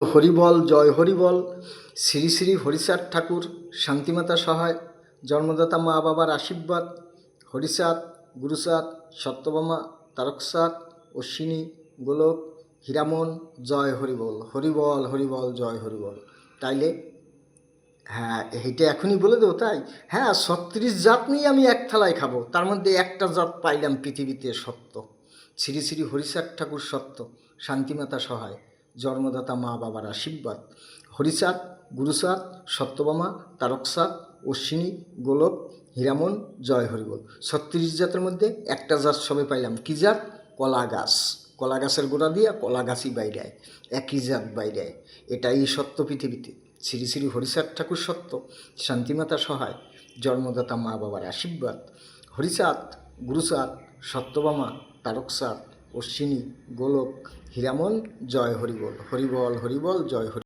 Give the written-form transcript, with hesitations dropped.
হরিবল, জয় হরিবল। শ্রী শ্রী হরিচাঁদ ঠাকুর, শান্তিমাতা সহায়, জন্মদাতা মা বাবার আশীর্বাদ, হরিচাঁদ, গুরুচাঁদ, সত্যভামা, তারকচাঁদ, অশ্বিনী, গোলক, হীরামন, জয় হরিবল। হরিবল হরিবল জয় হরিবল। তাইলে হ্যাঁ, এইটা এখনই বলে দেবো তাই? হ্যাঁ, ৩৬ জাত নিয়ে আমি এক থালায় খাবো, তার মধ্যে একটা জাত পাইলাম পৃথিবীতে সত্য। শ্রী শ্রী হরিচাঁদ ঠাকুর সত্য, শান্তিমাতা সহায়, জন্মদাতা মা বাবার আশীর্বাদ, হরিচাঁদ, গুরুচাঁদ, সত্যভামা, তারকচাঁদ, অশ্বিনী, গোলক, হীরামন, জয় হরিবল। ৩৬ জাতের মধ্যে একটা জাত সবে পাইলাম। কী জাত? কলা গাছ। কলা গাছের গোড়া দিয়া কলা গাছই বাইরায়, একই জাত বাইরায়। এটাই সত্য পৃথিবীতে। শ্রী শ্রী হরিচাঁদ ঠাকুর সত্য, শান্তিমাতা সহায়, জন্মদাতা মা বাবার আশীর্বাদ, হরিচাঁদ, গুরুচাঁদ, সত্যভামা, তারকচাঁদ, অশ্বিনী, গোলক, হীরামন, জয় হরিবল। হরিবল হরিবল জয় হরি।